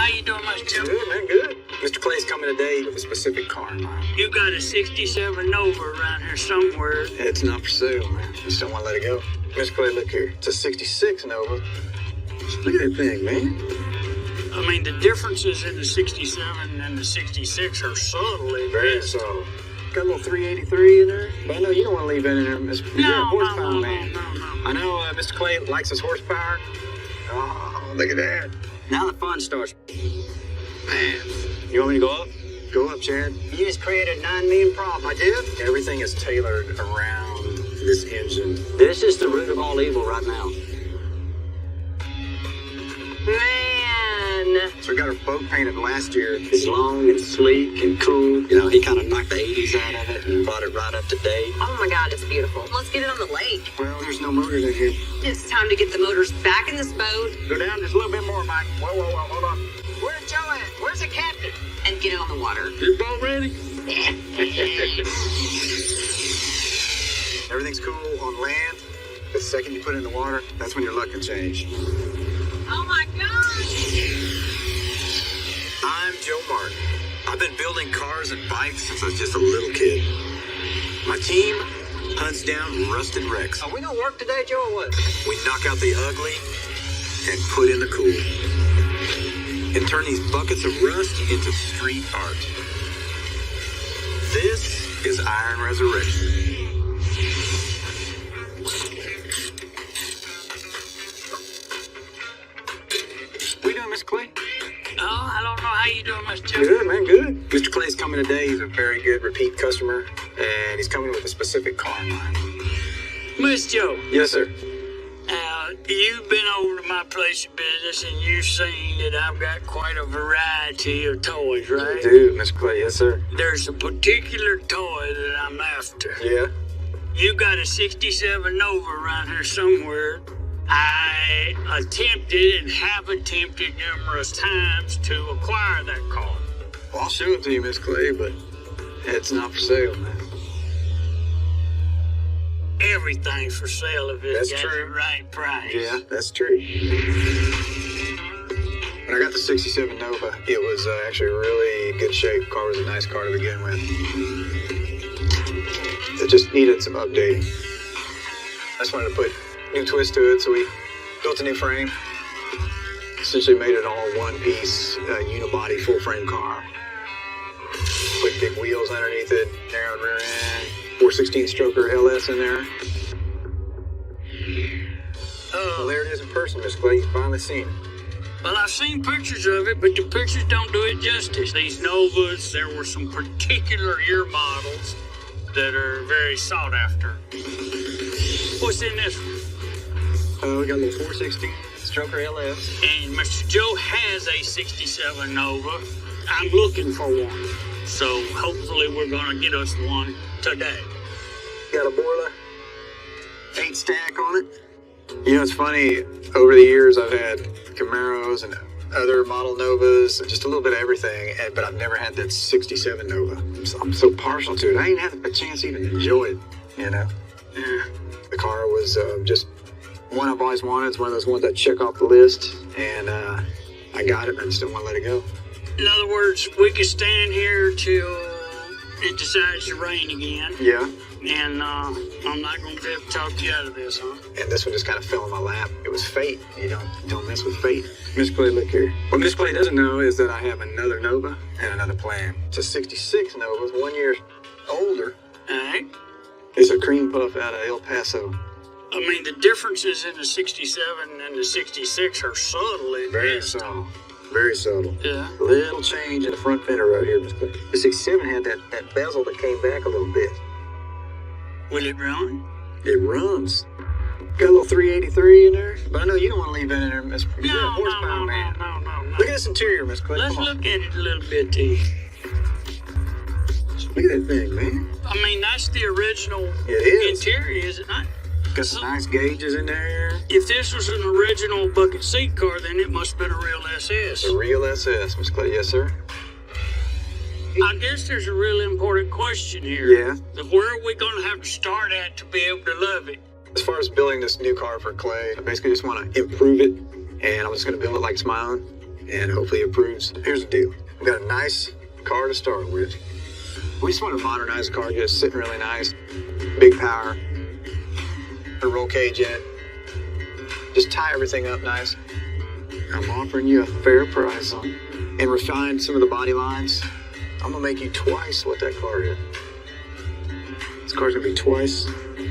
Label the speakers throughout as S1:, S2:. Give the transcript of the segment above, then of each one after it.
S1: How you doing, Mr. Joe?
S2: Good, man, good. Mr. Clay's coming today with a specific car in mind.
S1: You got a 67 Nova around here somewhere.
S2: It's not for sale, man. You just don't want to let it go. Mr. Clay, look here. It's a 66 Nova. Look at that thing, man.
S1: I mean, the differences in the 67 and the 66 are subtly
S2: Very subtle. Got a little 383 in there. But I know you don't want to leave that in there, Mr. You're a horsepower man.
S1: No.
S2: I know Mr. Clay likes his horsepower. Oh, look at that.
S3: Now the fun starts.
S2: Man, you want me to go up? Go up, Chad.
S3: You just created 9 million problems.
S2: I did. Everything is tailored around this engine.
S3: This is the root of all evil right now. Man!
S2: So we got our boat painted last year.
S3: It's long and sleek and cool. You know, he kind of knocked the 80s out of it and brought it right up to date.
S4: Oh my God, it's beautiful. Let's get it on the lake.
S2: Well, there's no motors in here.
S4: It's time to get the motors back in this boat
S2: Go down just a little bit more, Mike. Whoa, hold on. Where's Joe at? Where's the captain?
S4: and get it on the water.
S1: Your boat ready?
S2: Everything's cool on land. The second you put it in the water, that's when your luck can change.
S4: Oh my gosh!
S2: I'm Joe Martin. I've been building cars and bikes since I was just a little kid. My team hunts down rusted wrecks.
S3: Are we gonna work today, Joe, or what?
S2: We knock out the ugly and put in the cool. And turn these buckets of rust into street art. This is Iron Resurrection. What you doing, Mr. Clay?
S1: Oh, I don't know how you doing, Mr. Joe.
S2: Good, man, good. Mr. Clay's coming today. He's a very good repeat customer, and he's coming with a specific car in mind.
S1: Miss Joe,
S2: Yes, sir.
S1: you've been over to my place of business and you've seen that I've got quite a variety of toys, right?
S2: Dude, Mr. Clay, yes, sir.
S1: There's a particular toy that I'm after.
S2: Yeah.
S1: You got a 67 Nova around here somewhere. I attempted and have attempted numerous times to acquire that car.
S2: Well, I'll show it to you, Miss Clay, but it's not for sale, man.
S1: Everything's for sale if it's
S2: That's
S1: got
S2: true.
S1: the right price.
S2: Yeah, that's true. When I got the 67 Nova, it was actually a really good shape. Car was a nice car to begin with. It just needed some updating. I just wanted to put new twist to it, so we built a new frame. Essentially made it all one piece, unibody, full frame car. Put big wheels underneath it, narrowed rear end, 416 stroker LS in there. Well, there it is in person, Miss Clay. You've finally seen it.
S1: Well, I've seen pictures of it, but the pictures don't do it justice. These Novas, there were some particular year models that are very sought after. What's in this one?
S2: We got a little 416 stroker LS.
S1: And Mr. Joe has a 67 Nova. I'm looking for one. So hopefully we're going to get us one today.
S2: Got a boiler, 8 stack on it. You know, it's funny, over the years I've had Camaros and other model Novas, just a little bit of everything, but I've never had that 67 Nova. I'm so partial to it. I ain't had a chance to even enjoy it, you know. Yeah. The car was just one I've always wanted. It's one of those ones I check off the list, and I got it, and I just don't want to let it go.
S1: In other words, we could stand here till it decides to rain again.
S2: Yeah.
S1: And I'm not going to be able to talk you out of this, huh?
S2: And this one just kind of fell in my lap. It was fate. You don't mess with fate. Miss Clay, look here. What Miss Clay doesn't know is that I have another Nova and another plan. It's a 66 Nova, it's 1 year older.
S1: All right.
S2: It's a cream puff out of El Paso.
S1: I mean, the differences in the 67 and the 66 are subtly
S2: Very
S1: missed.
S2: subtle. Very subtle.
S1: Yeah.
S2: Little change in the front fender right here, Miss Clay. The 67 had that bezel that came back a little bit.
S1: Will it run?
S2: It runs. Got a little 383 in there, but I know you don't want to leave that in there, Miss. You're a horsepower man.
S1: No.
S2: Look at this interior, Miss Clay.
S1: Let's
S2: Come on.
S1: look at it a little bit, T.
S2: Look at that thing, man.
S1: I mean, that's the original
S2: It is.
S1: interior, is it not?
S2: Got some nice gauges in there.
S1: If this was an original bucket seat car, then it must have been a real SS.
S2: It's a real SS, Miss Clay. Yes, sir.
S1: I guess there's a really important question here.
S2: Yeah.
S1: Where are we going to have to start at to be able to love it?
S2: As far as building this new car for Clay, I basically just want to improve it, and I'm just going to build it like it's my own. and hopefully it approves. Here's the deal. We got a nice car to start with. We just want to modernize the car, get it sitting really nice, big power, a roll cage in it. Just tie everything up nice. I'm offering you a fair price on and refine some of the body lines. I'm gonna make you twice what that car is. This car's gonna be twice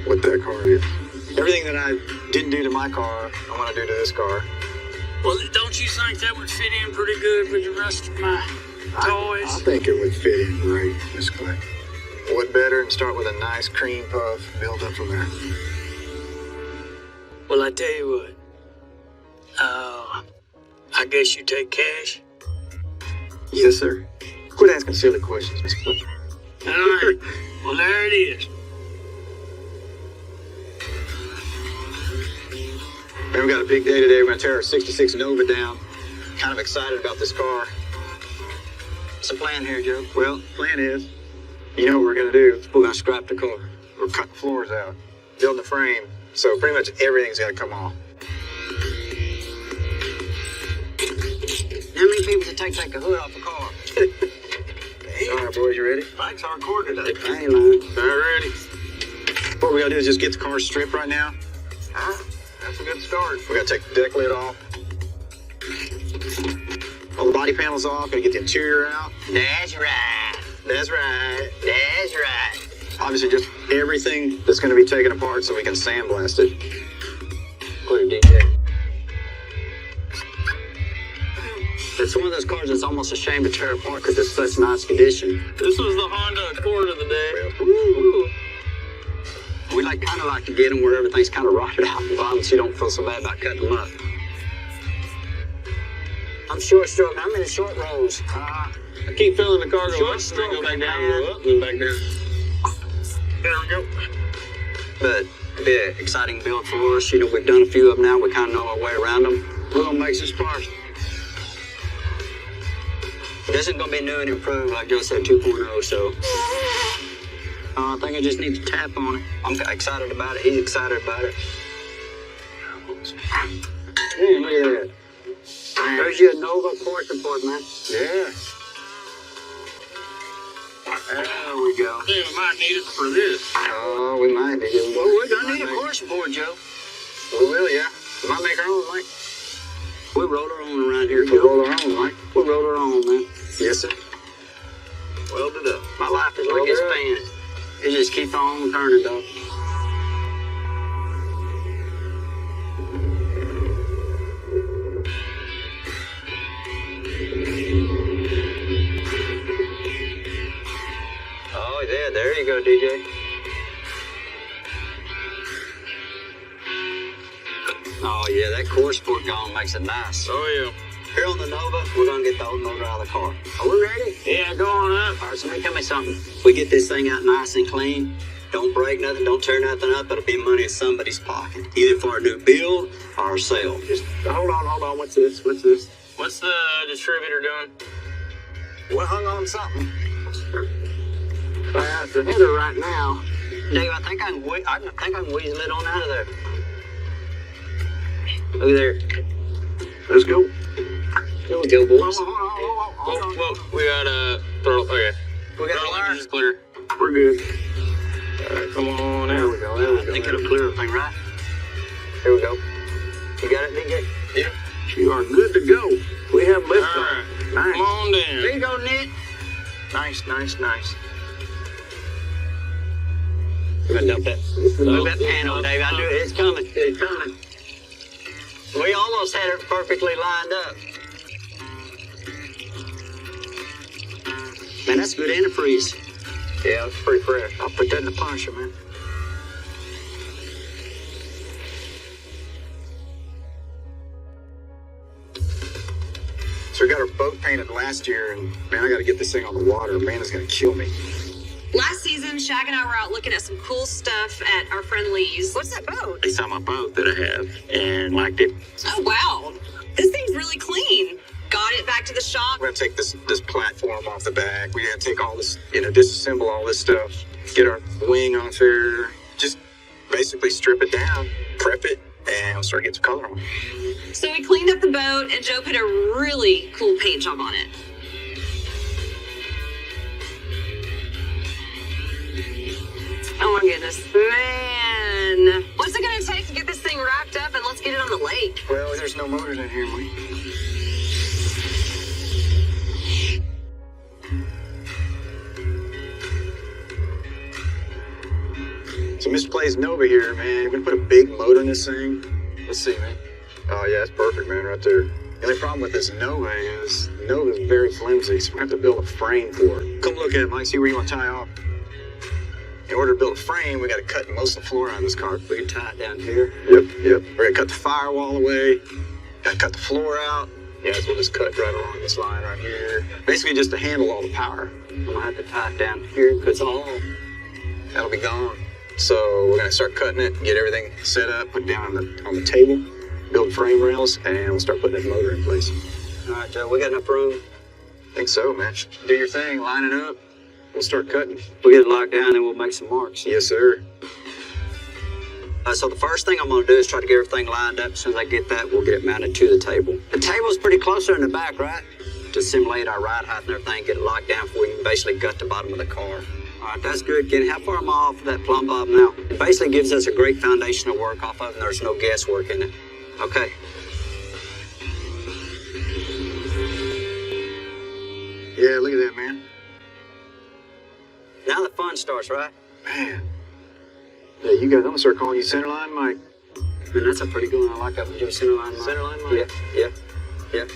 S2: what that car is. Everything that I didn't do to my car, I want to do to this car.
S1: Well, don't you think that would fit in pretty good with the rest of my toys?
S2: I think it would fit in great, Miss Clay. What better than start with a nice cream puff, build up from there.
S1: Well, I tell you what. I guess you take cash.
S2: Yes, sir. Quit asking silly questions, Miss Clay.
S1: All right. Well, there it is.
S2: Man, we got a big day today. We're gonna tear our 66 Nova down. Kind of excited about this car.
S3: What's the plan here, Joe?
S2: Well, plan is, you know what we're gonna do?
S3: We're gonna scrap the car.
S2: We're cutting the floors out, building the frame. So pretty much everything's gotta come off.
S3: How many people does it take the hood off a car?
S2: All right, boys, you ready?
S3: Bike's hardcore today.
S2: I ain't lying. All right, ready. What we gotta do is just get the car stripped right now.
S3: That's a good start.
S2: We gotta take the deck lid off. All the body panels off. Gotta get the interior out.
S3: That's right.
S2: That's right.
S3: That's right.
S2: Obviously, just everything that's gonna be taken apart so we can sandblast it.
S3: Clear, DJ. It's one of those cars that's almost a shame to tear apart because it's such nice condition.
S1: This was the Honda Accord of the day.
S3: Woo. We kind of like to get them where everything's kind of rotted out the bottom so you don't feel so bad about cutting them up. I'm short stroke. I'm in the short rows.
S1: I keep feeling the car go
S3: Short
S1: up,
S3: stroke,
S1: go back down,
S3: man.
S1: go up, and back down. There we go.
S3: But it'll be an exciting build for us. You know, we've done a few of them now. We kind of know our way around them. We're going to make some sparks. This is going to be new and improved, like Joe said, 2.0, so I think I just need to tap on it. I'm excited about it. He's excited about it. Hey, look at that. There's your Nova course report, man.
S2: Yeah.
S3: There we go.
S1: I think we might need it for this.
S2: Oh, we might need it.
S3: Well, we're going to need a course report, Joe.
S2: We will, yeah. We might make our own, Mike.
S3: We roll our own around here,
S2: We'll
S3: Joe.
S2: roll our own, Mike.
S3: We roll our own, man.
S2: Yes, sir.
S3: Welded up. My life is like this fan. It just keeps on turning, dog. Oh, yeah, there you go, DJ. Oh, yeah, that core sport going makes it nice.
S1: Oh, yeah.
S3: Here on the Nova, we're going to get the old motor out of the car. Are we ready?
S1: Yeah, go on up.
S3: All right, somebody tell me something. We get this thing out nice and clean. Don't break nothing. Don't tear nothing up. It'll be money in somebody's pocket, either for a new build or a sale.
S2: Just hold on. What's this?
S1: What's the distributor doing?
S2: We hung on something.
S3: That's the header right now. Dave, I think I can weasel it on out of there. Look there.
S2: Let's go.
S3: Here we go, boys.
S1: Whoa, we got throttle. Okay.
S3: We got a
S1: Throttle
S3: wire.
S1: is clear.
S2: We're good.
S1: All right, come on
S2: There we
S1: out.
S2: go.
S3: I think it'll clear everything, right?
S2: Here we go.
S3: You got it, DJ?
S1: Yeah.
S2: You are good to go. We have
S1: All
S2: lift
S1: right.
S2: Nice.
S1: Come on
S3: There
S1: down.
S3: you go, Nick.
S2: Nice.
S3: We're gonna dump that. Move that panel, Dave. I knew it. It's coming. It's coming. We almost had it perfectly lined up. Man, that's good antifreeze.
S2: Yeah, it's pretty fresh.
S3: I'll put that in the punisher, man.
S2: So we got our boat painted last year, and man, I got to get this thing on the water. Man, it's gonna kill me.
S4: Last season, Shaq and I were out looking at some cool stuff at our friend Lee's. What's that boat?
S3: They saw my boat that I have and liked it.
S4: Oh, wow. This thing's really clean. Got it back to the shop.
S2: We're gonna take this platform off the back. We gotta take all this, disassemble all this stuff, get our wing off there, just basically strip it down, prep it, and we'll start getting some color on it.
S4: So we cleaned up the boat, and Joe put a really cool paint job on it. Oh my goodness, man. What's it gonna take to get this thing wrapped up and let's get it on the lake?
S2: Well, there's no motors in here, Mike. So Mr. Clay's Nova here, man. We're gonna put a big motor in this thing. Let's see, man. Oh yeah, it's perfect, man, right there. The only problem with this Nova is very flimsy, so we have to build a frame for it. Come look at it, Mike. See where you want to tie off. In order to build a frame, we got to cut most of the floor out of this car.
S3: We can tie it down here.
S2: Yep. We're gonna cut the firewall away. Gotta cut the floor out. Yeah, so we'll just cut right along this line right here. Basically, just to handle all the power.
S3: I'm gonna have to tie it down here because
S2: That'll be gone. So we're gonna start cutting it, get everything set up, put it down on the table, build frame rails, and we'll start putting that motor in place.
S3: All right, Joe, we got enough room.
S2: Think so, man. Do your thing, line it up. We'll start cutting.
S3: We get it locked down and we'll make some marks.
S2: Yes, sir.
S3: So the first thing I'm gonna do is try to get everything lined up. As soon as I get that, we'll get it mounted to the table. The table's pretty closer in the back, right? To simulate our ride height and everything, get it locked down before we can basically gut the bottom of the car. All right, that's good, Kenny. How far am I off of that plumb bob now? It basically gives us a great foundation to work off of, and there's no guesswork in it. Okay.
S2: Yeah, look at that, man.
S3: Now the fun starts, right?
S2: Man. Yeah, you guys, I'm gonna start calling you Centerline Mike.
S3: Man, that's a pretty good one. I like that one, Joe. Centerline Mike.
S2: Centerline Mike?
S3: Yeah.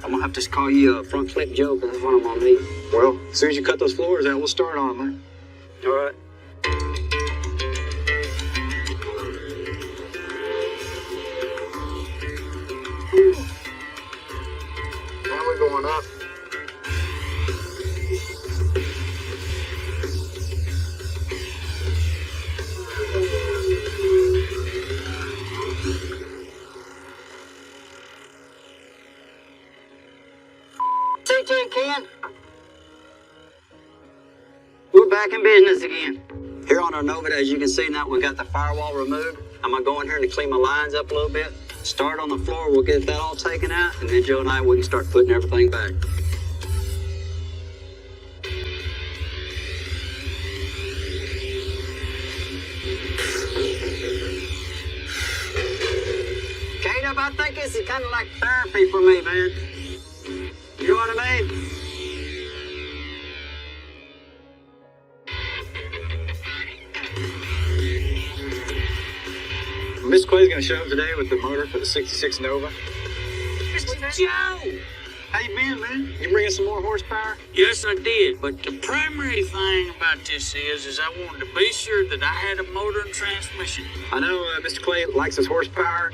S3: I'm gonna have to call you front flip Joe, because that's what I'm gonna need.
S2: Well, as soon as you cut those floors out, we'll start on them, man.
S3: All right.
S2: Now we're going up.
S3: CT Ken. We're back in business again. Here on our Nova, as you can see now, we got the firewall removed. I'm gonna go in here and clean my lines up a little bit. Start on the floor, we'll get that all taken out, and then Joe and I, we can start putting everything back. Caleb, I think this is kind of like therapy for me, man. You know what I mean?
S2: Mr. Clay's gonna show up today with the motor for the 66 Nova.
S1: Joe!
S2: How you been, man? You bringing some more horsepower?
S1: Yes, I did. But the primary thing about this is I wanted to be sure that I had a motor and transmission.
S2: I know Mr. Clay likes his horsepower.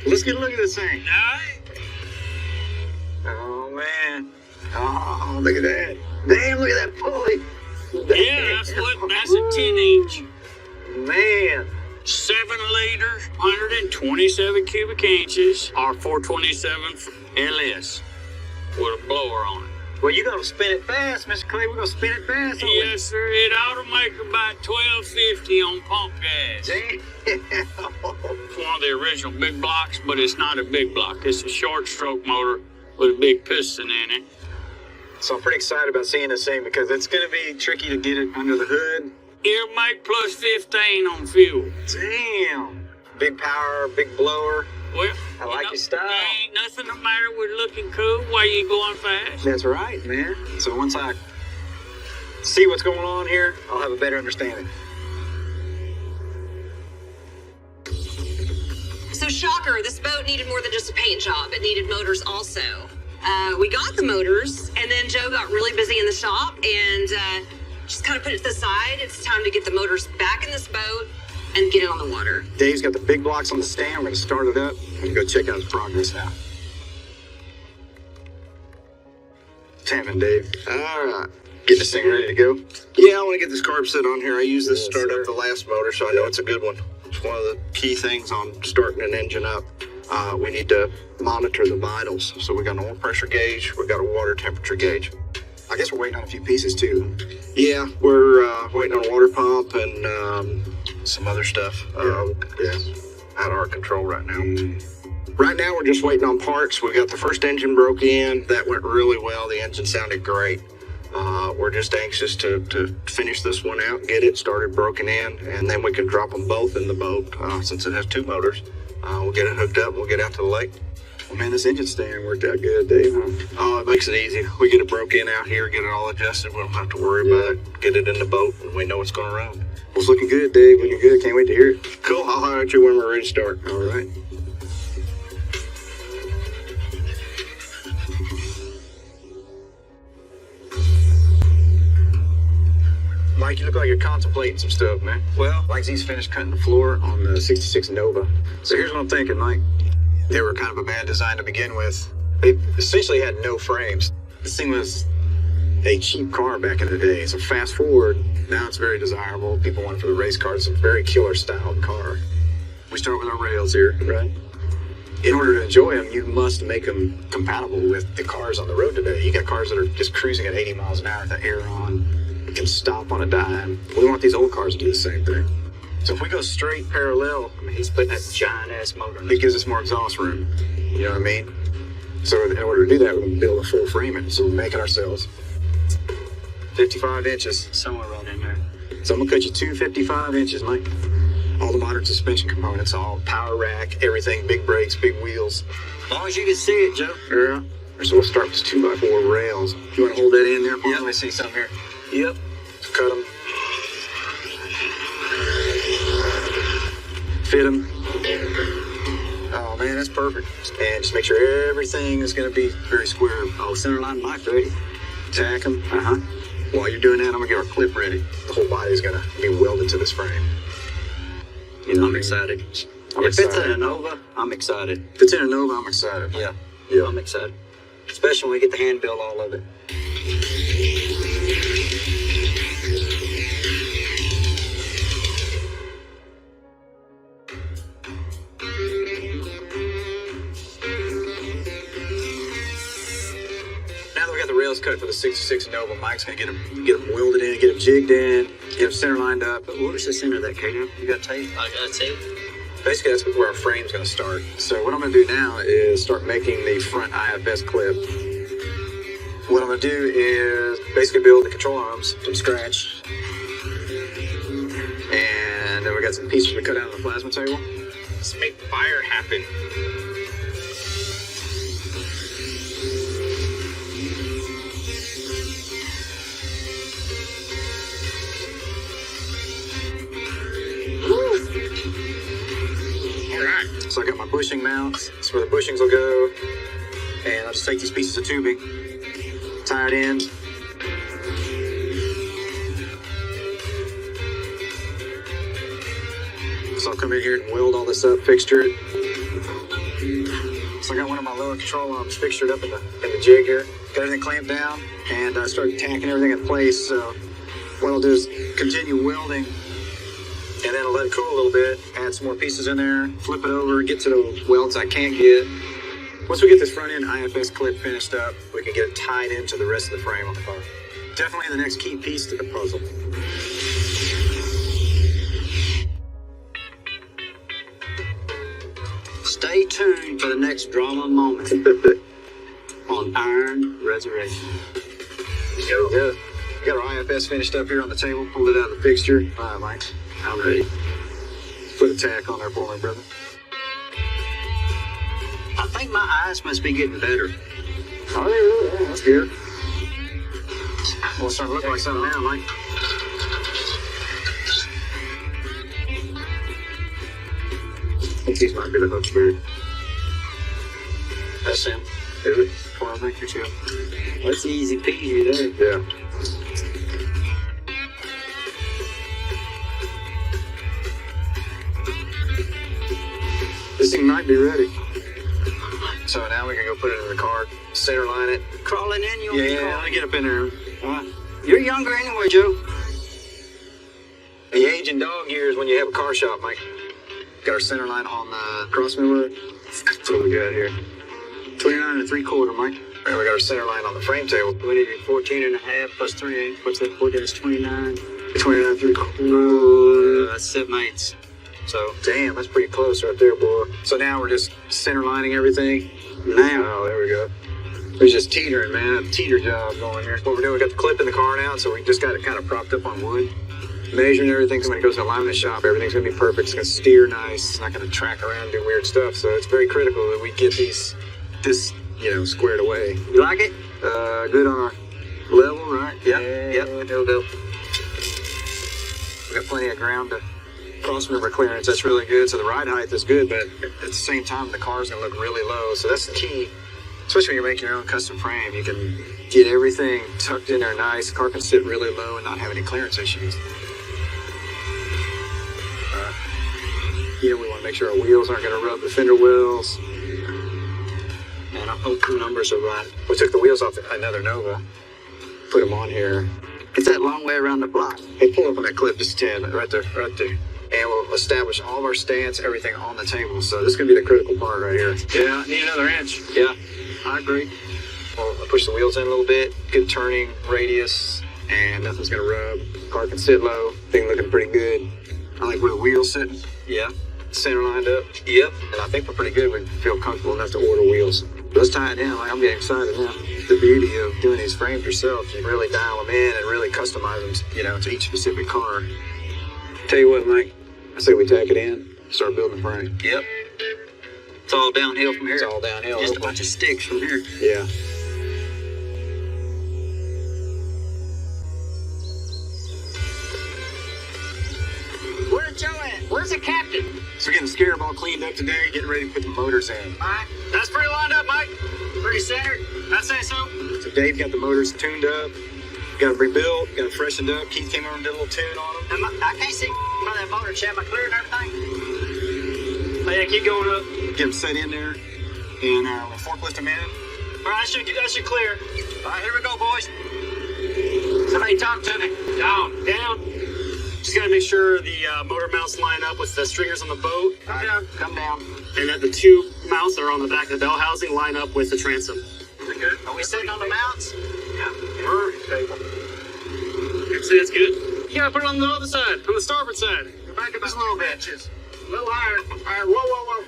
S2: Let's get a look at this thing.
S1: All right?
S2: Oh, man. Oh, look at that. Damn, look at that pulley.
S1: Yeah, that's a 10-inch.
S2: Man.
S1: 7-liter, 127 cubic inches, R427 LS with a blower on it.
S2: Well, you're going to spin it fast, Mr. Clay. We're going to spin it fast.
S1: Yes, sir. It ought to make about $12.50 on pump gas.
S2: Damn.
S1: It's one of the original big blocks, but it's not a big block. It's a short stroke motor with a big piston in it.
S2: So I'm pretty excited about seeing this thing because it's going to be tricky to get it under the hood.
S1: It'll make plus 15 on fuel.
S2: Damn. Big power, big blower.
S1: Well,
S2: I like your style.
S1: There ain't nothing the matter with looking cool while you going fast.
S2: That's right, man. So once I see what's going on here, I'll have a better understanding.
S4: So shocker, this boat needed more than just a paint job. It needed motors also. We got the motors, and then Joe got really busy in the shop and just kind of put it to the side. It's time to get the motors back in this boat and get it on the water.
S2: Dave's got the big blocks on the stand. We're going to start it up and go check out his progress now. Tamming, Dave. All right. Get this thing ready to go.
S5: Yeah, I want to get this carb set on here. I used this to start
S2: sir.
S5: up the last motor, so I know it's a good one. It's one of the key things on starting an engine up. We need to monitor the vitals. So we got an oil pressure gauge. We got a water temperature gauge.
S2: I guess we're waiting on a few pieces, too.
S5: Yeah, we're waiting on a water pump and some other stuff.
S2: Yeah.
S5: out of our control right now. Right now, we're just waiting on parts. We got the first engine broke in. That went really well. The engine sounded great. We're just anxious to finish this one out, get it started broken in, and then we can drop them both in the boat since it has 2 motors. We'll get it hooked up. We'll get out to the lake.
S2: Well, man, this engine stand worked out good, Dave. Huh?
S5: Oh, it makes it easy. We get it broke in out here, get it all adjusted. We don't have to worry about it. Get it in the boat, and we know it's going to run.
S2: Well, it's looking good, Dave. Looking good. Can't wait to hear it.
S5: Cool. I'll holler at you when we're ready to start.
S2: All right. Mike, you look like you're contemplating some stuff, man. Well, like he's finished cutting the floor on the 66 Nova. So here's what I'm thinking, Mike. They were kind of a bad design to begin with. They essentially had no frames. This thing was a cheap car back in the day. So fast forward, now it's very desirable. People want it for the race cars. It's a very killer styled car. We start with our rails here, right? In order to enjoy them, you must make them compatible with the cars on the road today. You got cars that are just cruising at 80 miles an hour with the air on, can stop on a dime. We want these old cars to do the same thing. So if we go straight parallel, I mean, he's putting that giant ass motor in. It gives us more exhaust room. You know what I mean? So in order to do that, we're gonna build a full frame in. So we make it ourselves. 55 inches.
S3: Somewhere around in there.
S2: So I'm gonna cut you 255 inches, Mike. All the modern suspension components, all power rack, everything, big brakes, big wheels.
S3: As long as you can see it, Joe.
S2: Yeah. So we'll start with 2x4 rails. You wanna hold that in there for me?
S3: Yep.
S2: Let me see something here.
S3: Yep.
S2: Cut them. Fit them. Oh man, that's perfect. And just make sure everything is going to be very square.
S3: Oh, center line mic ready.
S2: Tack them. While you're doing that, I'm going to get our clip ready. The whole body is going to be welded to this frame.
S3: You know, I'm excited. If it's in a Nova, I'm excited.
S2: If it's in a Nova, I'm excited.
S3: Yeah, I'm excited. Especially when we get the hand build all of it.
S2: Now that we got the rails cut for the 66 Nova, Mike's gonna get them welded in, get them jigged in, get them center lined up.
S3: But where's the center of that, Kato? You got tape? I got tape.
S2: Basically, that's where our frame's gonna start. So what I'm gonna do now is start making the front IFS clip. What I'm gonna do is basically build the control arms from scratch. And then we got some pieces we cut out on the plasma table. Let's make fire happen. Alright, so I got my bushing mounts. That's where the bushings will go. And I'll just take these pieces of tubing, tie it in. So I'll come in here and weld all this up, fixture it. So I got one of my lower control arms fixtured up in the jig here. Got everything clamped down and I started tacking everything in place. So what I'll do is continue welding and then I'll let it cool a little bit, add some more pieces in there, flip it over, get to the welds I can't get. Once we get this front end IFS clip finished up, we can get it tied into the rest of the frame on the car. Definitely the next key piece to the puzzle.
S3: Stay tuned for the next drama moment on Iron Resurrection.
S2: Yeah. We got our IFS finished up here on the table, pulled it out of the fixture. All right, Mike.
S3: I'm ready.
S2: Put a tack on there for me, brother.
S3: I think my eyes must be getting better.
S2: Oh, yeah, that's good. Well, it's starting to look like something now, Mike. I think these might be the hooks, Barry.
S3: That's him.
S2: Is it? Well, I think you're too.
S3: That's easy peasy there.
S2: Yeah. This thing might be ready. So now we can go put it in the car, center line it.
S3: Crawling in, you
S2: Yeah, let me get up in there.
S3: You're younger anyway, Joe.
S2: The age in dog years when you have a car shop, Mike. Got our center line on the crossmember. That's what we got here. 29 3/4, Mike. And we got our center line on the frame table.
S3: We need 14 and a half plus 3/8. What's that? 4 days, 29.
S2: 29 3/4.
S3: That's 7/8. So
S2: Damn, that's pretty close right there, boy. So now we're just center lining everything.
S3: now,
S2: Oh, there we go. We're just teetering, man. A teeter job going here. What we're doing, we got the clip in the car now, so we just got it kind of propped up on wood. Measuring everything, so when it goes to the alignment shop, everything's gonna be perfect. It's gonna steer nice. It's not gonna track around and do weird stuff. So it's very critical that we get this, squared away.
S3: you like it?
S2: Good on our level, right?
S3: Yep, it'll do.
S2: We got plenty of ground to cross member clearance. That's really good. So the ride height is good, but at the same time, the car's gonna look really low. So that's the key. Especially when you're making your own custom frame, you can get everything tucked in there nice. The car can sit really low and not have any clearance issues. We want to make sure our wheels aren't going to rub the fender wells.
S3: And I hope the numbers are right.
S2: We took the wheels off another Nova, put them on here.
S3: It's that long way around the block.
S2: Hey, pull up on that clip just a tad, right there. And we'll establish all of our stance, everything on the table. So this is going to be the critical part right here.
S1: Yeah, need another inch.
S3: Yeah, I agree.
S2: I'll push the wheels in a little bit, good turning radius, and nothing's going to rub. Car can sit low, thing looking pretty good. I like where the wheels sitting,
S3: Yeah.
S2: center lined up.
S3: Yep.
S2: And I think we're pretty good. We feel comfortable enough to order wheels. Let's tie it down. Like, I'm getting excited now. The beauty of doing these frames yourself, you really dial them in and really customize them, to each specific car. Tell you what, Mike, I say we tack it in, start building the frame.
S3: Yep. It's all downhill from here.
S2: It's all downhill.
S3: Just a bunch of sticks from here.
S2: Yeah.
S3: Where's Joe at? Where's the captain?
S2: So we're getting the scarab all cleaned up today, getting ready to put the motors in.
S3: Mike?
S1: That's pretty lined up, Mike.
S3: Pretty centered?
S1: I'd say so.
S2: So Dave got the motors tuned up, got them rebuilt, got them freshened up. Keith came over and did a little tune on them.
S3: I can't see by that motor, Chad. Am I clear and everything?
S1: Oh, yeah, keep going up.
S2: Get them set in there, and we'll forklift them in.
S1: All right, that should clear.
S3: All right, here we go, boys.
S1: Somebody talk to me. Down. Just gotta make sure the motor mounts line up with the stringers on the boat.
S3: Come down.
S1: And that the two mounts that are on the back of the bell housing line up with the transom.
S3: We good? Are we sitting on the mounts?
S1: That's good. You gotta put it on the other side, on the starboard side.
S3: Back about
S2: Just a little bit.
S3: inches. A little higher. All right, whoa.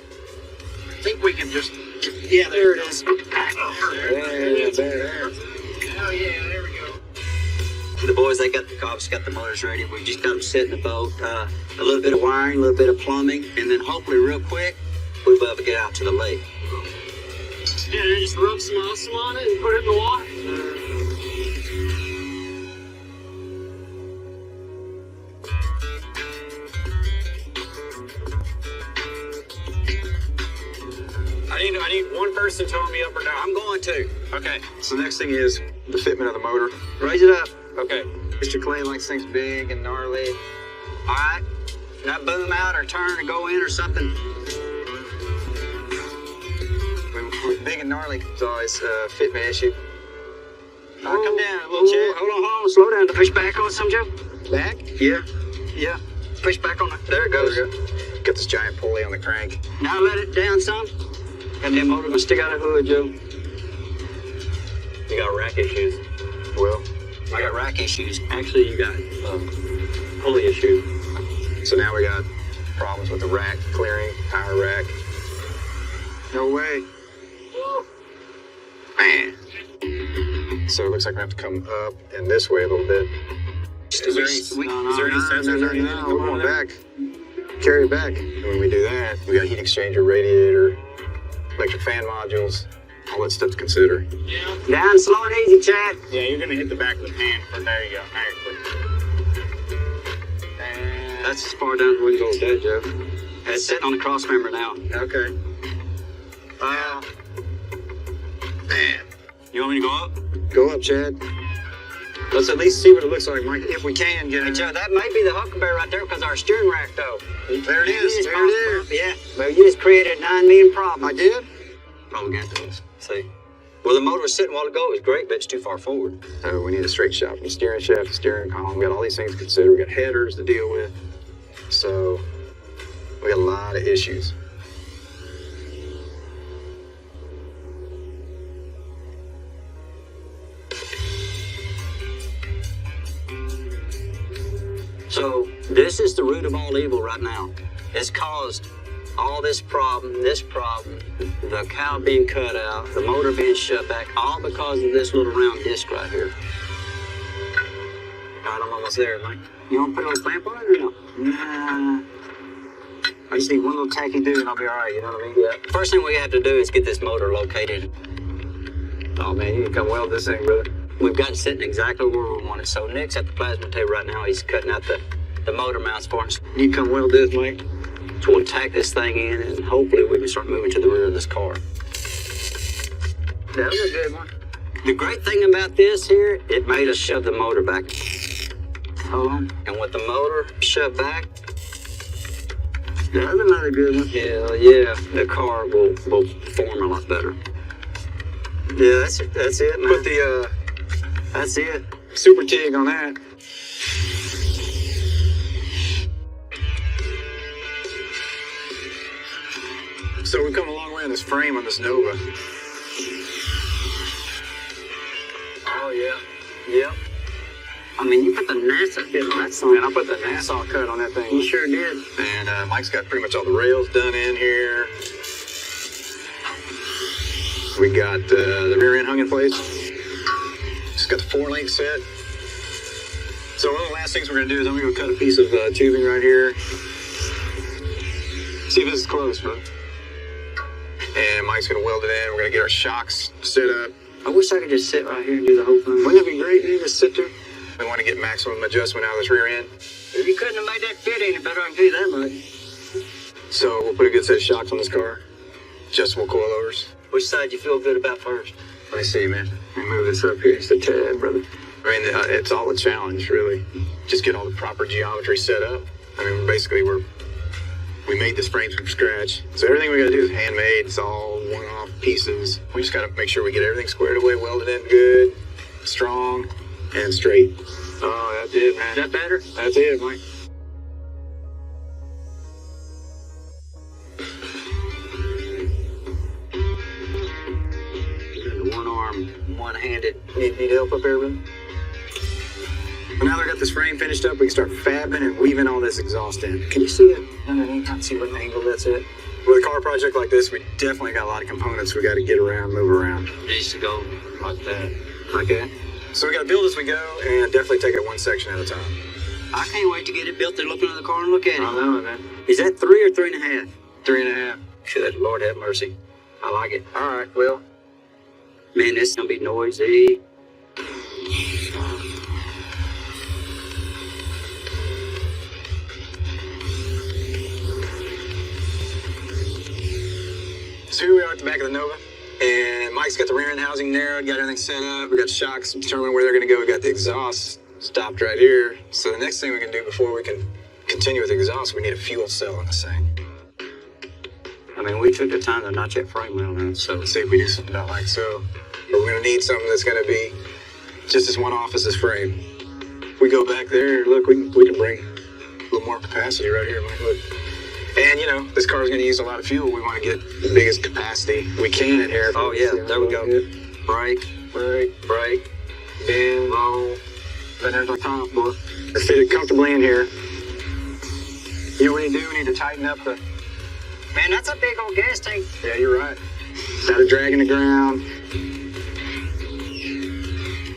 S3: I think we can just...
S1: Yeah, there it is.
S2: There.
S3: Oh, yeah, there we go. The boys, they got the cops, got the motors ready. We just got them set in the boat. A little bit of wiring, a little bit of plumbing, and then hopefully real quick, we'll be able to get out to the lake.
S1: Yeah, just rub some awesome on it and put it in the water. I need one person towing me up or down.
S3: I'm going to.
S1: Okay.
S2: So the next thing is the fitment of the motor.
S3: Raise it up.
S1: Okay.
S2: Mr. Clay likes things big and gnarly.
S3: All right. Not boom out or turn or go in or something.
S2: With big and gnarly, it's always a fitment issue.
S3: All right, come down a little, Chad. Hold on. Slow down. To push back on some, Joe.
S2: Back?
S3: Yeah. Push back on it. There it goes.
S2: Got this giant pulley on the crank.
S3: Now let it down some. Got that motor gonna stick out of the hood, Joe.
S1: You got rack issues.
S2: Well,
S3: I got rack issues.
S1: Actually, you got pulley issues.
S2: so now we got problems with the rack clearing, power rack. No way. Man. So it looks like we have to come up and this way a little bit.
S1: Is there any sensors or anything?
S2: We're going back. Carry it back. And when we do that, we got a heat exchanger, radiator, electric fan modules, all that stuff to consider.
S1: Yeah.
S3: Down slow and easy, Chad.
S1: Yeah, you're gonna hit the back of the pan. There you go.
S3: That's as far down as we can go with that, Joe. It's sitting on the cross member now.
S2: Okay. Man.
S3: You want me to go up?
S2: Go up, Chad. Let's at least see what it looks like, Mike. If we can get
S3: Hey,
S2: it.
S3: Joe, that may be the huckleberry right there because our steering rack, though.
S2: There it is. There it is.
S3: Yeah. Well, you just created 9 million problems.
S2: I did?
S3: Probably got those. See? Well, the motor was sitting a while ago. It was great, but it's too far forward.
S2: Oh, we need a straight shot from the steering shaft, the steering column. We got all these things to consider. We got headers to deal with. So we got a lot of issues.
S3: So this is the root of all evil right now. It's caused all this problem, the cow being cut out, the motor being shut back, all because of this little round disc right here. All right, I'm almost there, Mike. You want to put a little clamp on it or no? Nah. I just need one little tacky do and I'll be all right, you know what I mean? Yeah. First thing we have to do is get this motor located.
S2: Oh man, you can come weld this thing, brother.
S3: We've got it sitting exactly where we want it. So Nick's at the plasma table right now. He's cutting out the motor mounts for us.
S2: You come weld this, Mike.
S3: So we'll tack this thing in and hopefully we can start moving to the rear of this car.
S2: That was a good one.
S3: The great thing about this here, it made us shove the motor back.
S2: Hold on.
S3: And with the motor shoved back,
S2: That was another good one.
S3: hell yeah, the car will perform a lot better. Yeah, that's it, man.
S2: Put the
S3: That's it.
S2: super TIG on that. So we've come a long way on this frame on this Nova.
S3: Oh yeah, yep. I mean, you put the NASA bit on that song.
S2: Man, I put the Nassau cut on that thing.
S3: You sure did.
S2: And Mike's got pretty much all the rails done in here. We got the rear end hung in place. Just got the 4-link set. So one of the last things we're gonna do is I'm gonna go cut a piece of tubing right here. See if this is close, bro. And Mike's gonna weld it in. We're gonna get our shocks set up.
S3: I wish I could just sit right here and do the whole thing.
S2: Wouldn't that be great? You just sit there. We want to get maximum adjustment out of this rear end.
S3: If you couldn't have made that fit any better, I can tell you that much.
S2: So we'll put a good set of shocks on this car. Adjustable coilovers.
S3: Which side you feel good about first?
S2: Let me see, man. Let me move this up here just a tad, brother. I mean, it's all a challenge, really. Just get all the proper geometry set up. I mean, basically, we made this frame from scratch. So everything we gotta do is handmade. It's all one-off pieces. We just gotta make sure we get everything squared away, welded in good, strong, and straight. Oh, that's it, man.
S3: Is that better?
S2: That's it, Mike.
S3: One arm, one-handed.
S2: Need help up here, brother? Well, now that I got this frame finished up, we can start fabbing and weaving all this exhaust in. Can you see it underneath? I can see what angle that's at. With a car project like this, we definitely got a lot of components we got to get around, move around.
S3: It needs to go like that.
S2: Like that. So we got to build as we go and definitely take it one section at a time.
S3: I can't wait to get it built. They're looking at the car and look at it.
S2: I know, man.
S3: Is that 3 or 3.5?
S2: 3.5.
S3: Good Lord have mercy. I like it.
S2: All right, well.
S3: Man, this is gonna be noisy.
S2: So here we are at the back of the Nova, and Mike's got the rear end housing narrowed, got everything set up, we got shocks determined where they're gonna go, we got the exhaust stopped right here. So the next thing we can do before we can continue with the exhaust, we need a fuel cell on this thing.
S3: I mean, we took the time to notch that frame out on it, so.
S2: Let's see if we do something about like so. But we're gonna need something that's gonna be just as one-off as this frame. We go back there, look, we can bring a little more capacity right here, Mike, look. And, you know, this car's going to use a lot of fuel. We want to get the biggest capacity we can in here.
S3: Oh, yeah, there we go. Brake,
S2: brake, bend, roll. But there's our top, boy. Let's fit it comfortably in here. You know what we do? We need to tighten up the...
S3: Man, that's a big old gas tank.
S2: Yeah, you're right. Instead of dragging the ground.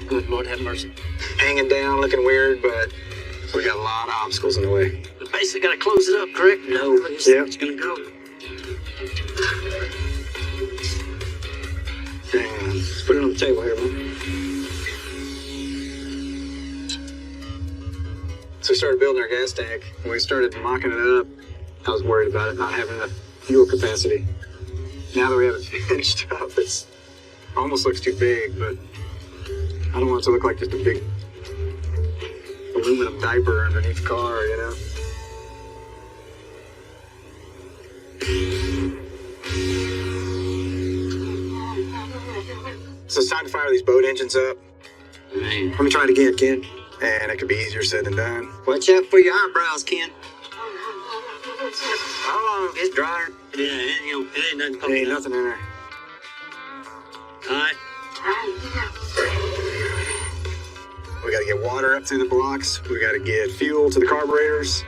S3: Good Lord have mercy.
S2: Hanging down, looking weird, but we got a lot of obstacles in the way.
S3: We basically got to close it up, correct? No, it's going to go.
S2: Damn. Let's put it on the table here, man. So we started building our gas tank. When we started mocking it up, I was worried about it not having enough fuel capacity. Now that we have it finished up, it almost looks too big, but I don't want it to look like just a big aluminum diaper underneath the car, you know? So it's time to fire these boat engines up.
S3: Man.
S2: Let me try it again, Ken. And it could be easier said than done.
S3: Watch out for your eyebrows, Ken. Hold on, it's drier. Yeah, it ain't nothing.
S2: There ain't nothing in there.
S3: All right.
S2: We gotta get water up through the blocks. We gotta get fuel to the carburetors.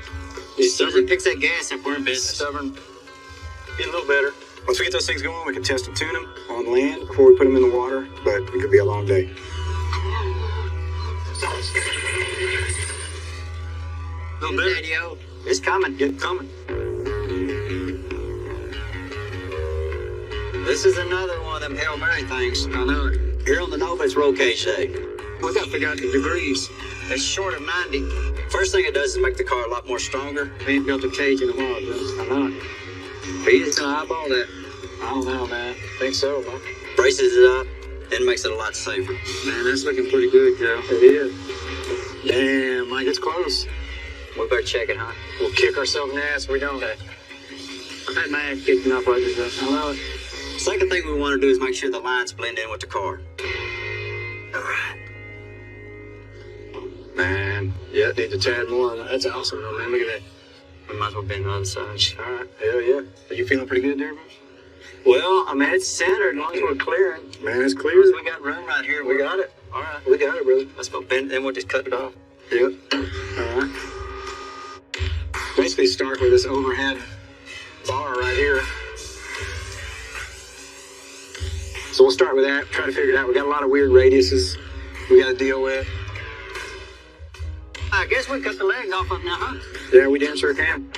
S3: As soon as it picks that gas up, we're in business.
S2: Stubborn. Get a little better. Once we get those things going, we can test and tune them on land before we put them in the water, but it could be a long day.
S3: Little bit. Radio. It's coming.
S2: Get coming.
S3: This is another one of them Hail Mary things. I know it. Here on the Nova, it's roll cage day.
S2: We got to figure out the degrees.
S3: It's short of 90. First thing it does is make the car a lot more stronger.
S2: We ain't built a cage in a while, bro.
S3: I know it. Are you just gonna eyeball that?
S2: I don't know, man. Think so, man.
S3: Braces it up, and makes it a lot safer.
S2: Man, that's looking pretty good, Joe. It is. Damn, Mike, it's close.
S3: We better check it, huh?
S2: We'll kick ourselves in the ass if we don't. I've had my ass kicked enough like this. I know it.
S3: Second thing we want to do is make sure the lines blend in with the car.
S2: Man, yeah, it needs a tad more. That's awesome, though, man. Look at that.
S3: We might as well bend the other side.
S2: All right, hell yeah. Are you feeling pretty good there, bro?
S3: Well, I mean, it's centered as long as we're clearing.
S2: Man, it's
S3: As
S2: clear.
S3: long as we got room right here,
S2: We got it.
S3: All right.
S2: We got it, brother.
S3: Let's go bend, then we'll just cut it off.
S2: Yep. All right. Basically start with this overhead bar right here. So we'll start with that, try to figure it out. We got a lot of weird radiuses we got to deal with.
S3: I guess we cut the legs off of now, huh?
S2: Yeah, we damn sure can.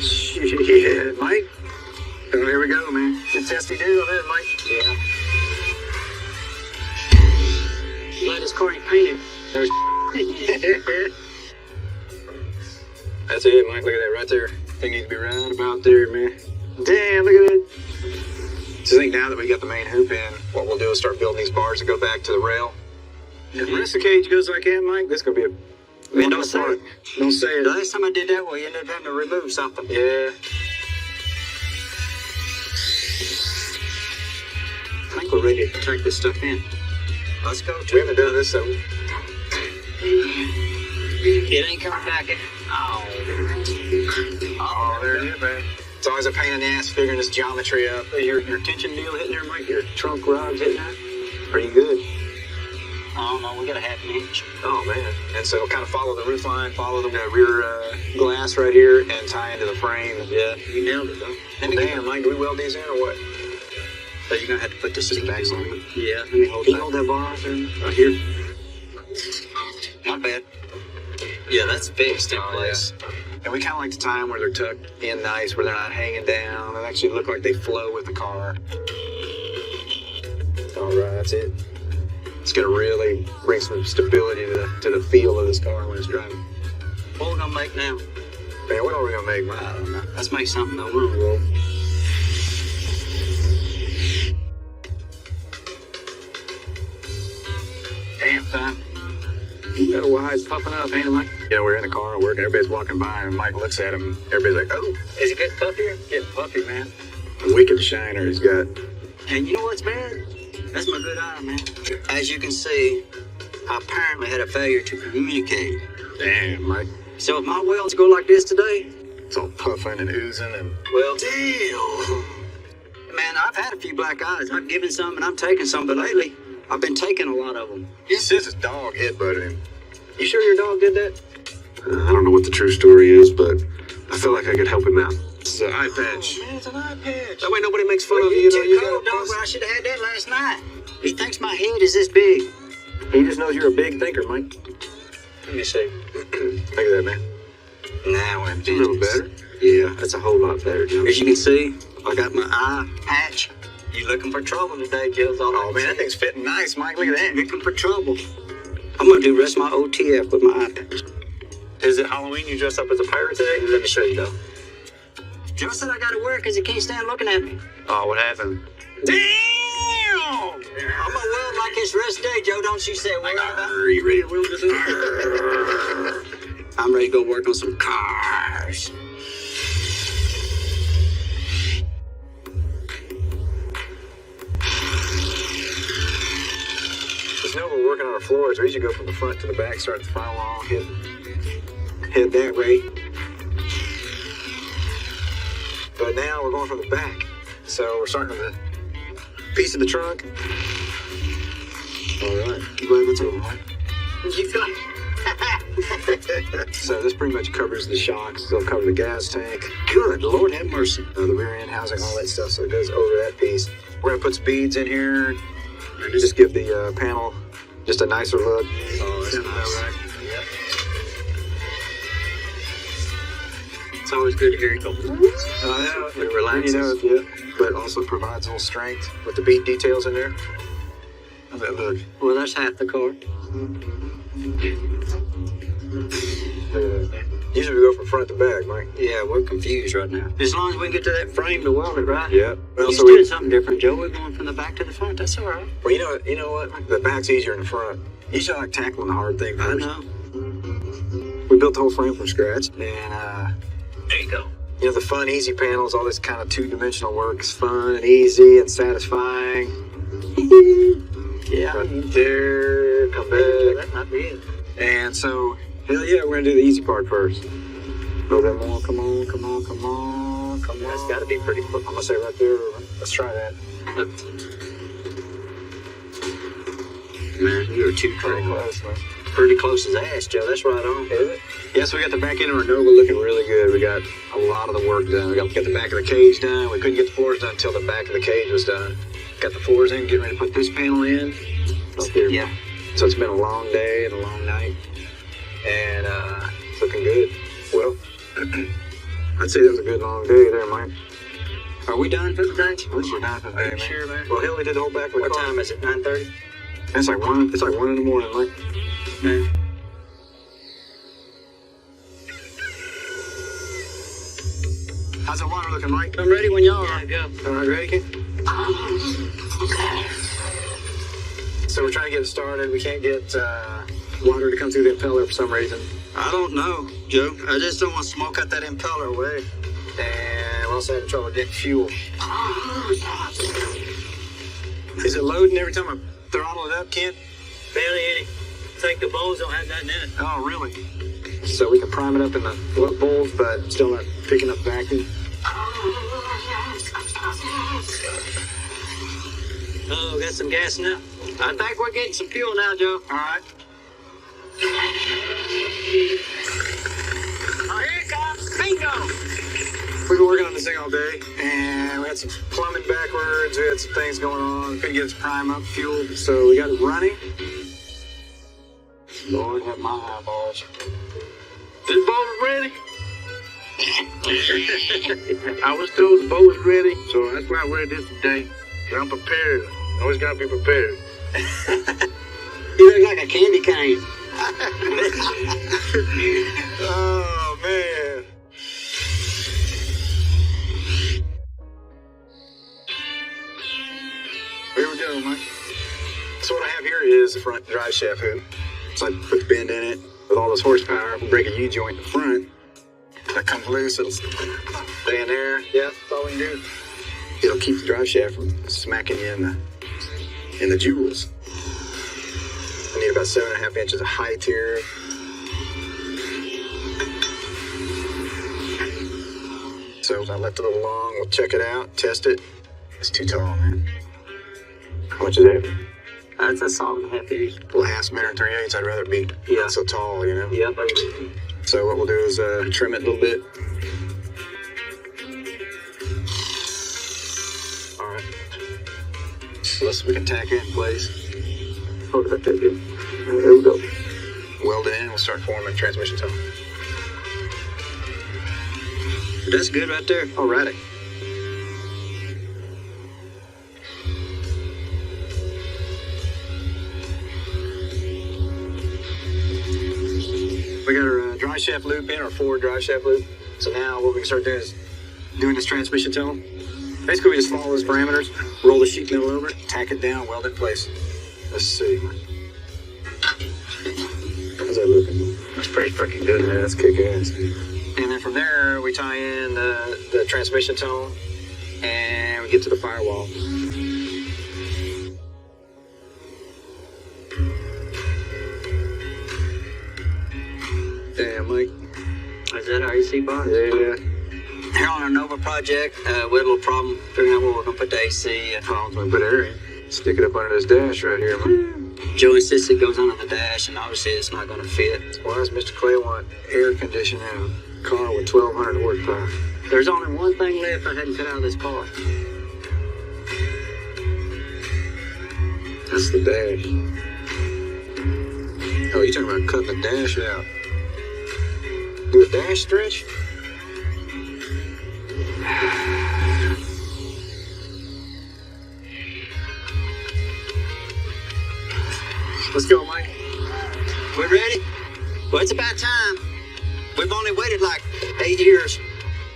S2: Yeah, Mike. Oh, here we go, man. Good testy do on that, Mike.
S3: Yeah. Glad this car ain't painted.
S2: There's That's it, Mike. Look at that right there. Thing needs to be right about there, man. Damn, look at that. So I think now that we got the main hoop in, what we'll do is start building these bars that go back to the rail. If the rest of the cage goes like that, Mike, this is going to be a...
S3: Man, don't say it.
S2: Don't say it.
S3: The last time I did that, we ended up having to remove something.
S2: Yeah.
S3: I think we're ready to take this stuff in. Let's go.
S2: We haven't done this, so...
S3: It ain't coming back. Oh,
S2: there it is, man. It's always a pain in the ass figuring this geometry up. Your tension deal hitting there, Mike? Your trunk rods hitting that? Are you good?
S3: I don't know. We got a half an inch.
S2: Oh, man. And so kind of follow the roof line, follow the rear glass right here, and tie into the frame.
S3: Yeah, you nailed it, though.
S2: Well, damn, Mike, do we weld these in or what?
S3: So you're going to have to put this stick back on me.
S2: Yeah. Let me hold
S3: Can
S2: that.
S3: you hold that bar out there?
S2: Right here.
S3: Not bad. Yeah, that's fixed in place.
S2: Yeah. And we kind of like to tie them where they're tucked in nice, where they're not hanging down. They actually look like they flow with the car. All right, that's it. It's going to really bring some stability to the feel of this car when it's driving.
S3: What are we going to make now?
S2: Man, what are we going to make, man?
S3: I don't know. Let's make something though. We're on a roll.
S2: Damn, son. That wide's popping up, ain't it, Mike? Yeah, we're in the car working. Everybody's walking by, and Mike looks at him. Everybody's like, oh,
S3: Is it getting puffier?
S2: getting puffy, man. A wicked shiner he's got.
S3: And you know what's bad? That's my good eye, man. As you can see, I apparently had a failure to communicate.
S2: Damn, Mike.
S3: So if my welds go like this today,
S2: It's all puffing and oozing and...
S3: well, damn. Man, I've had a few black eyes. I've given some and I'm taking some, but lately, I've been taking a lot of them.
S2: He says his dog headbutted him. You sure your dog did that?
S6: I don't know what the true story is, but I feel like I could help him out.
S2: It's an eye patch.
S3: Oh, man, it's an eye patch.
S2: That way nobody makes fun
S3: Well,
S2: of you.
S3: you
S2: You know,
S3: too
S2: you
S3: cold,
S2: got
S3: dog. Well, I should have had that last night. He thinks my head is this big.
S2: He just knows you're a big thinker, Mike.
S3: Let me see.
S2: Look at that, man.
S3: Now I'm
S2: It's a little better.
S3: Yeah, that's a whole lot better, Joe. As you can see, I got my eye patch. You looking for trouble today, Joe's all
S2: Oh, man, that thing's fitting nice, Mike. Look at that.
S3: Looking for trouble. I'm gonna do the rest of my OTF with my eye patch.
S2: Is it Halloween? You dressed up as a pirate today?
S3: Let me show you, though. Joe said I gotta wear it because he can't stand looking at me.
S2: Oh, what happened? Damn!
S3: I'm gonna weld like this rest of the day, Joe. Don't you say a word about it.
S2: Are you ready to wheel this in?
S3: I'm ready to go work on some cars.
S2: Just know we're working on our floors. We usually go from the front to the back, start at the final wall, head that way. But now we're going from the back. So we're starting with a piece of the trunk. All right. Glad that's over, Mike.
S3: You got
S2: So this pretty much covers the shocks. It'll cover the gas tank,
S3: Good Lord have mercy.
S2: the rear end housing, all that stuff. So it goes over that piece. We're gonna put some beads in here and just give the panel just a nicer look.
S3: Oh, that's
S2: Sound about
S3: nice.
S2: right?
S3: Yep. It's always good to hear it go.
S2: It
S3: relaxes.
S2: Yeah, but also provides a little strength with the bead details in there. How's that look?
S3: Well, that's half the car.
S2: Usually we go from front to back, Mike.
S3: Yeah, we're confused right now. As long as we can get to that frame to weld it right.
S2: Yeah. Well,
S3: You
S2: so we,
S3: did something different, Joe. We're going from the back to the front. That's all right.
S2: well, you know what? The back's easier than the front. Usually I like tackling the hard thing
S3: I
S2: first.
S3: know.
S2: We built the whole frame from scratch, and
S3: There you go.
S2: you know, the fun, easy panels, all this kind of two-dimensional work is fun and easy and satisfying.
S3: Yeah.
S2: Right there, come
S3: Yeah,
S2: back.
S3: that might be it.
S2: And so, hell yeah, we're gonna do the easy part first. A little bit more, come on, come on, come on, come on.
S3: That's got to be pretty quick.
S2: I'm gonna say right there, let's try that.
S3: Man, you're too
S2: Pretty
S3: close.
S2: close, man.
S3: Pretty close as ass, Joe. That's right on.
S2: Is it? Yeah, so we got the back end of our Nova looking really good. We got a lot of the work done. We got the back of the cage done. We couldn't get the floors done until the back of the cage was done. Got the floors in, getting ready to put this panel in. Up here.
S3: Yeah.
S2: So it's been a long day and a long night. And it's looking good. Well, I'd say that was a good long day there, Mike.
S3: Are we done for the day?
S2: At least we're not for the day,
S3: Are you
S2: man.
S3: sure, man?
S2: Well, hell, we did the whole back of the
S3: What
S2: car.
S3: time is it? 9:30?
S2: It's like 1 in the morning, Mike.
S3: Man.
S2: How's the water looking, Mike?
S3: I'm ready when y'all are. Go.
S2: All right, ready, kid? So we're trying to get it started. We can't get water to come through the impeller for some reason.
S3: I don't know, Joe. I just don't want smoke out that impeller.
S2: Away. And we're also having trouble getting fuel. Is it loading every time I throttle it up, Ken?
S3: Barely any. It's like the bowls don't have nothing in it.
S2: Oh, really? So we can prime it up in the bowls, but still not picking up vacuum.
S3: Oh, got some gas now. I think we're getting some fuel now, Joe.
S2: All right.
S3: Oh, here it comes. Bingo!
S2: We've been working on this thing all day, and we had some plumbing backwards. We had some things going on. Couldn't get its prime up fuel, so we got it running. Lord, have my eyeballs.
S3: This bowl is ready.
S5: I was told the boat was ready, so that's why I wear this today. I'm prepared. Always gotta be prepared.
S3: You look like a candy cane.
S2: Oh, man. Here we go, Mike. So what I have here is the front drive shaft hood. So I put the bend in it with all this horsepower. We'll break a U-joint in the front. That comes loose, it'll stay in there. Yeah, that's all we can do. It'll keep the drive shaft from smacking you in the jewels. I need about 7.5 inches of height here. So I left it a little long. We'll check it out, test it. It's too tall, man. How much is that?
S3: That's a solid half inch.
S2: Well, half meter and 3/8. I'd rather be
S3: Yeah.
S2: not so tall, you know.
S3: Yeah, baby.
S2: So what we'll do is trim it a little bit. All right. So we can tack it in place. Oh, that did it. There we go. Weld it in. We'll start forming transmission tone.
S3: That's good right there.
S2: Alrighty. We got our dry shaft loop in, our forward dry shaft loop. So now what we can start doing is doing this transmission tone. Basically, we just follow those parameters, roll the sheet metal over it, tack it down, weld it in place. Let's see. How's that looking?
S5: That's pretty freaking good, man.
S2: That's kick ass. And then from there, we tie in the transmission tone, and we get to the firewall. Damn, Mike.
S3: Is that our AC box?
S2: Yeah.
S3: Here on our Nova project, we had a little problem figuring out where we're going to put the AC.
S2: Problems when we put air in. Stick it up under this dash right here, man.
S3: Joe insists it goes under the dash, and obviously it's not going to fit.
S2: Why does Mr. Clay want air conditioning in a car with 1,200 horsepower?
S3: There's only one thing left I hadn't cut out of this car.
S2: That's the dash. Oh, you're talking about cutting the dash out. Do a dash stretch? Let's go, Mike.
S3: We ready? Well, it's about time. We've only waited like 8 years.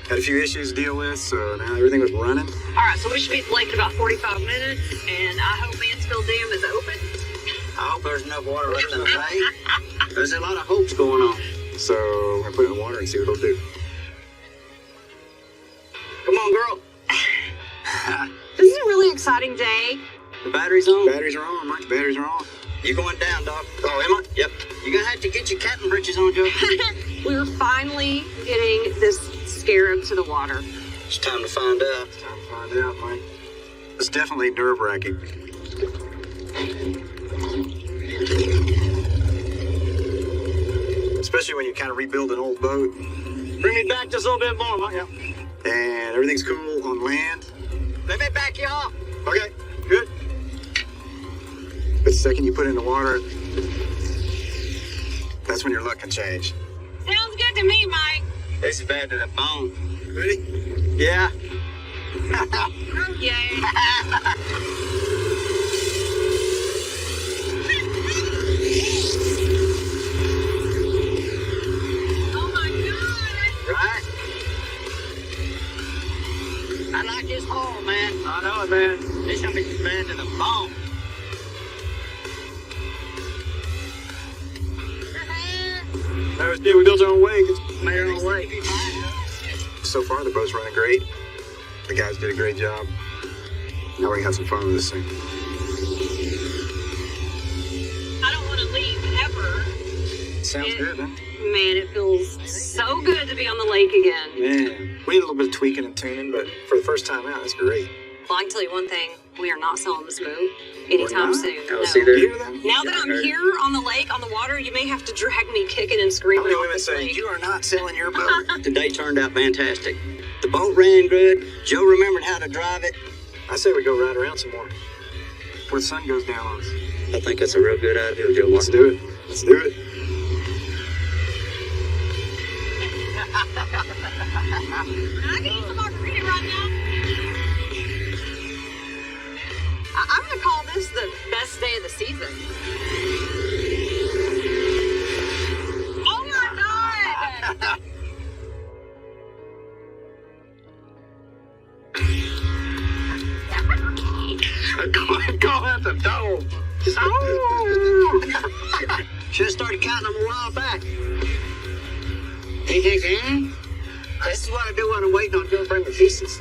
S2: Had a few issues to deal with, so now everything was running.
S4: All right, so we should be at the lake in about 45 minutes, and I hope Mansfield Dam is open.
S3: I hope there's enough water left in the tank. There's a lot of hopes going on.
S2: So we're gonna put it in the water and see what it'll do.
S3: Come on, girl.
S4: This is a really exciting day.
S3: The battery's on.
S2: Batteries are on, Mike. Batteries are on.
S3: You're going down, dog. Oh, am I? Yep. You're going to have to get your captain britches on, Joe.
S4: We were finally getting this scarab to the water.
S3: It's time to find out.
S2: It's time to find out, Mike. It's definitely nerve-wracking. Especially when you kind of rebuild an old boat.
S3: Bring me back just a little bit more, Mike.
S2: Yeah. And everything's cool on land.
S3: Let me back you off.
S2: Okay, good. But the second you put it in the water, that's when your luck can change.
S4: Sounds good to me, Mike.
S3: This is bad to the bone.
S2: Ready?
S3: Yeah.
S4: Yay. Oh my God.
S3: Right? I like this hole, man.
S2: I know it, man.
S3: This gonna be bad to the bone.
S2: That was good. We built our own wake. It's
S3: Made our own way.
S2: So far, the boat's running great. The guys did a great job. Now we can have some fun with this thing.
S4: I don't want to leave ever.
S2: Sounds good, man.
S4: Man, it feels so good to be on the lake again.
S2: Man, we need a little bit of tweaking and tuning, but for the first time out, that's great.
S4: Well, I can tell you one thing. We are not selling this boat anytime
S2: not?
S4: soon.
S3: Oh,
S4: No.
S3: see
S2: You
S3: there?
S2: hear that?
S4: Now that I'm here on the lake, on the water, you may have to drag me kicking and
S2: How
S4: screaming
S2: many
S4: off
S2: women
S4: this
S2: say,
S4: lake.
S2: you are not selling your boat?
S3: Today turned out fantastic. The boat ran good. Joe remembered how to drive it.
S2: I say we go ride around some more. Before the sun goes down on us.
S3: I think that's a real good idea, Joe.
S2: Let's do it. Let's do it.
S4: I can eat some margarita right now. I'm going to call this the best day of the season. Oh my God!
S5: Go at the dog.
S3: Should have started counting them a while back. This is what I do when I'm waiting on Joe to bring me pieces.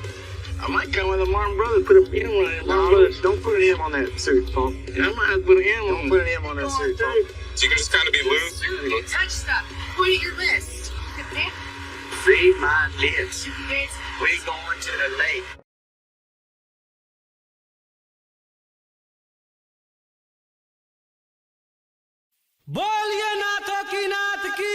S5: I might come with a Martin Brothers, put a M on it.
S2: No, don't put an M on that suit, Paul.
S5: I might have to put an M
S2: Don't
S5: on
S2: put
S5: it.
S2: an M on that suit, Paul.
S7: So you can just kind of be loose.
S4: You touch stuff. Point at your list.
S3: See my lips. We going to the lake.
S8: बोलिए नाथों की नाथ की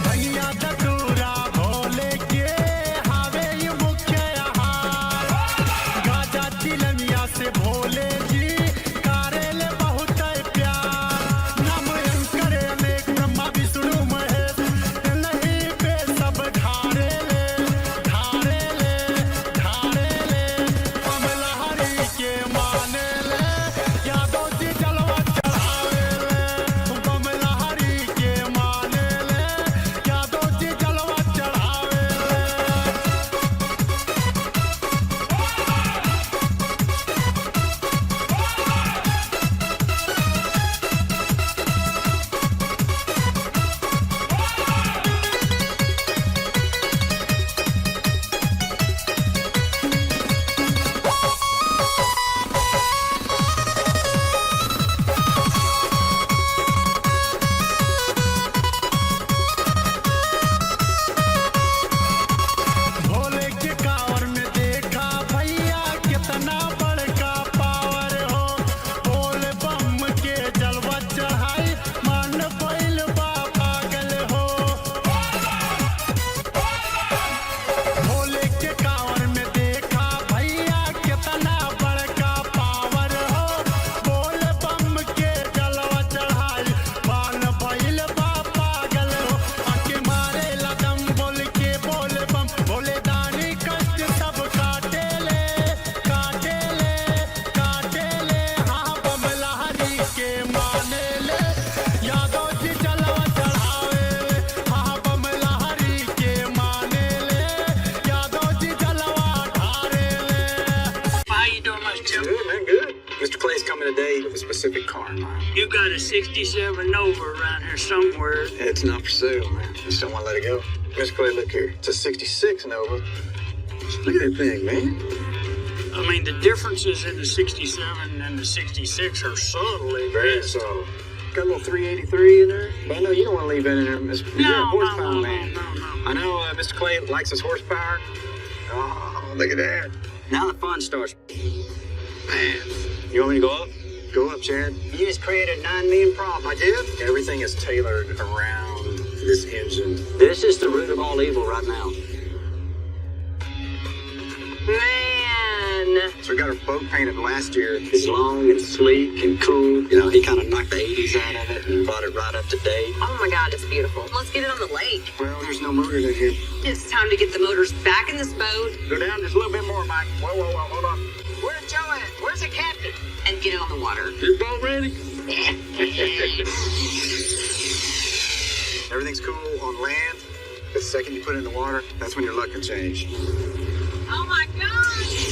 S8: भैया चतुरा भोले के हावे ये मुख्य यहाँ
S2: car line.
S1: You got a 67 Nova around here somewhere.
S2: It's not for sale, man. Just don't want to let it go. Mr. Clay, look here. It's a 66 Nova. Look at that thing, man.
S1: I mean, the differences in the 67 and the 66 are subtly
S2: Very
S1: missed.
S2: subtle. Got a little 383 in there. But I know you don't want to leave that in there, Mr. You're a horsepower man.
S1: No.
S2: I know Mr. Clay likes his horsepower. Oh, look at that.
S3: Now the fun starts.
S2: Man. You want me to go up? Go up, Chad.
S3: You just created 9 million problems.
S2: I did? Everything is tailored around this engine.
S3: This is the root of all evil right now.
S4: Man.
S2: So we got our boat painted last year.
S3: It's long and sleek and cool. You know, he kind of knocked the 80s out of it and brought it right up to date.
S4: Oh my God, it's beautiful. Let's get it on the lake.
S2: Well, there's no motors in here.
S4: It's time to get the motors back in this boat
S2: Go down just a little bit more, Mike. Whoa, hold on. Where's Joe at? Where's the captain?
S4: and get it on the water.
S1: Your boat ready?
S2: Everything's cool on land. The second you put it in the water, that's when your luck can change.
S4: Oh my gosh!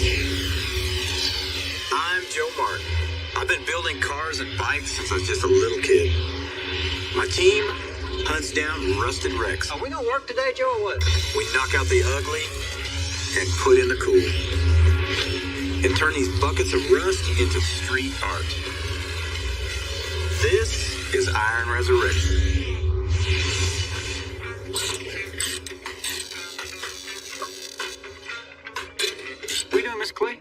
S2: I'm Joe Martin. I've been building cars and bikes since I was just a little kid. My team hunts down rusted wrecks.
S3: Are we gonna work today, Joe, or what?
S2: We knock out the ugly and put in the cool. And turn these buckets of rust into street art. This is Iron Resurrection. What you doing, Mr. Clay?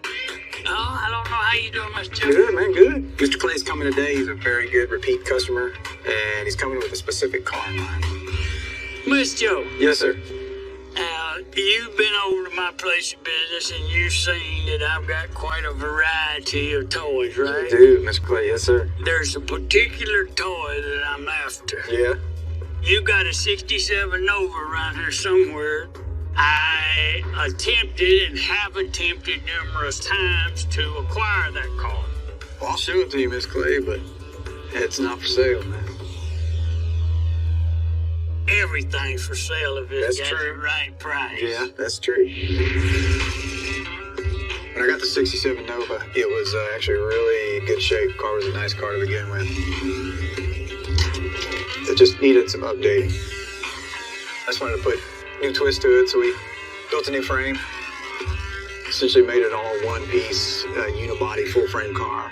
S1: Oh, I don't know how you doing, Mr. Joe.
S2: Good, man, good. Mr. Clay's coming today. He's a very good repeat customer, and he's coming with a specific car in mind.
S1: Miss Joe,
S2: Yes, sir.
S1: you've been over to my place of business and you've seen that I've got quite a variety of toys, right?
S2: Dude, Mr. Clay, yes, sir.
S1: There's a particular toy that I'm after.
S2: Yeah?
S1: You got a 67 Nova around here somewhere. I attempted and have attempted numerous times to acquire that car.
S2: Well, I'll show it to you, Miss Clay, but it's not for sale, man.
S1: Everything's for sale if it's
S2: That's
S1: got
S2: true.
S1: the right price.
S2: Yeah, that's true. When I got the 67 Nova, it was actually a really good shape. The car was a nice car to begin with. It just needed some updating. I just wanted to put new twist to it, so we built a new frame. Essentially made it all one piece, unibody, full frame car.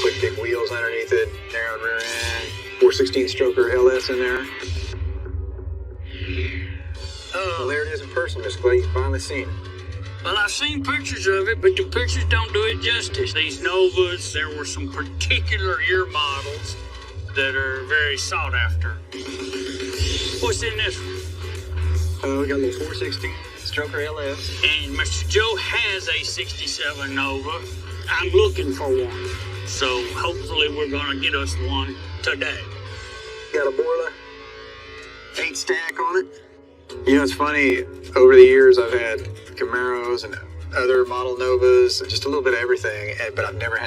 S2: Put big wheels underneath it, narrowed rear end, 416 stroker LS in there. Well, there it is in person, Miss Clay. You've finally seen it.
S1: Well, I've seen pictures of it, but the pictures don't do it justice. These Novas, there were some particular year models that are very sought after. What's in this one?
S2: We got a little 416 stroker LS.
S1: And Mr. Joe has a 67 Nova. I'm looking for one. So hopefully we're going to get us one today.
S2: Got a boiler, 8 stack on it. You know, it's funny, over the years I've had Camaros and other model Novas, just a little bit of everything, but I've never had